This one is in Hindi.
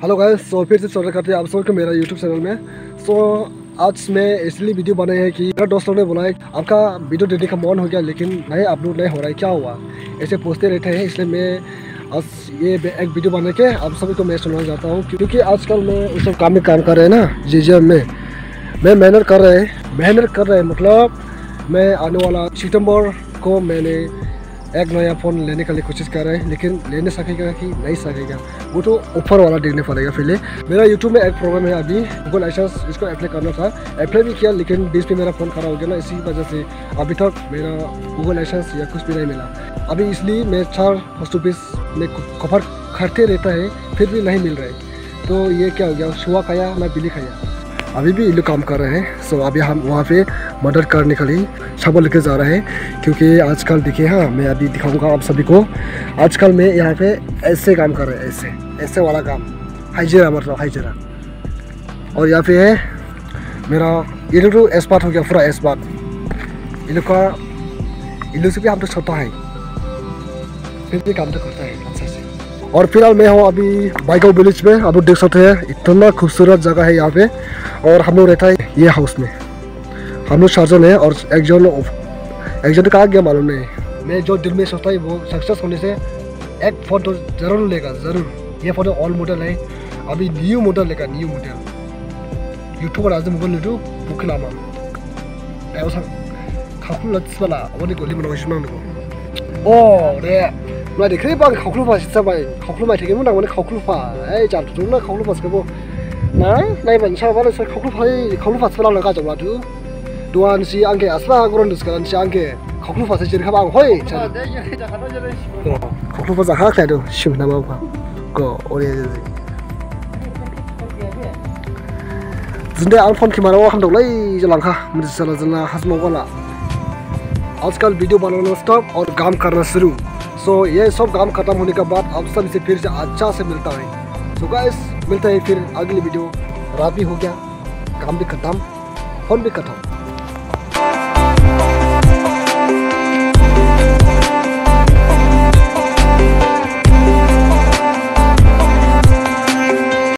हेलो गाइस, सो फिर से स्वागत करते हैं आप सबको मेरा यूट्यूब चैनल में। सो आज मैं इसलिए वीडियो बनाई है कि मेरा दोस्तों ने बोला है आपका वीडियो देखने का मन हो गया लेकिन नहीं अपलोड नहीं हो रहा है, क्या हुआ, ऐसे पूछते रहते हैं। इसलिए मैं आज ये एक वीडियो बना के आप सभी को मैं सुनाना चाहता हूँ, क्योंकि आजकल मैं उस सब काम में काम कर रहे हैं ना जी में मैं मेहनत कर रहे हैं। मतलब मैं आने वाला सितंबर को मैंने एक नया फ़ोन लेने के लिए कोशिश कर रहे हैं, लेकिन लेने सकेगा कि नहीं सकेगा वो तो ऊपर वाला देखने पड़ेगा। पहले मेरा यूट्यूब में एक प्रॉब्लम है, अभी गूगल लाइसेंस इसको अप्लाई करना था, अप्लाई भी किया लेकिन बीच में मेरा फ़ोन खराब हो गया ना, इसी वजह से अभी तक मेरा गूगल लाइसेंस या कुछ भी नहीं मिला। अभी इसलिए मैं 4 पोस्ट ऑफिस में कवर करते रहता है फिर भी नहीं मिल रहे। तो ये क्या हो गया, शुआ खाया ना बिल्ली खाया। अभी भी ये लोग काम कर रहे हैं। सो अभी हम वहाँ पे मदद करने के लिए सब लेके जा रहे हैं, क्योंकि आजकल देखिए, हाँ मैं अभी दिखाऊंगा आप सभी को। आजकल मैं यहाँ पे ऐसे काम कर रहे हैं, ऐसे वाला काम, हाइजेरा मतलब हाइजेरा। और यहाँ पे है मेरा ये लोग तो एस्पात हो गया, पूरा एस्पात। ये लोग से भी हम तो छोटा है फिर भी काम तो करता है अच्छा से। और फिलहाल मैं हूँ अभी बाइकाऊ विलेज में। आप लोग देख सकते हैं इतना खूबसूरत जगह है यहाँ पे। और हम लोग रहता है ये हाउस में, हम लोग 4 जन है और एक जन कहाँ गया मालूम नहीं। मैं जो दिल में सोचता है वो सक्सेस होने से एक फोटो जरूर लेगा, जरूर। ये फोटो ओल्ड मॉडल है, अभी न्यू मॉडल लेगा, न्यू मॉडल। यूट्यूबर आज मुगल यूट्यूब बुकिल आमा ऐसा खाखुल लट्सवाला वो नहीं गोली बनाओ ना ओ रे मैं देख रही बाग खाखुल पास सब भाई खाखुल मार थे मुंडा मैंने खाखुल पा ऐ जान तो ना खाखुल पास के वो ना नहीं बन सा वाला सर खाखुल पास वाला लगा जब तू दुआन सी आंके असला ग्रोन डिस्कन सी आंके खाखुल पास जिर खा बांग होय खाखुल पास हा खादो शिम ना बाबा को ओरे जिंदे आं फोन खिमाराव हम दौलै जलांखा मुझे चला जना हसमो वाला। आजकल वीडियो बनाना स्टॉप और काम करना शुरू। सो ये सब काम खत्म होने के बाद आप सब से फिर से अच्छा से मिलता है। सो गाइस मिलता है फिर अगली वीडियो। रात भी हो गया, काम भी खत्म, फोन भी खत्म।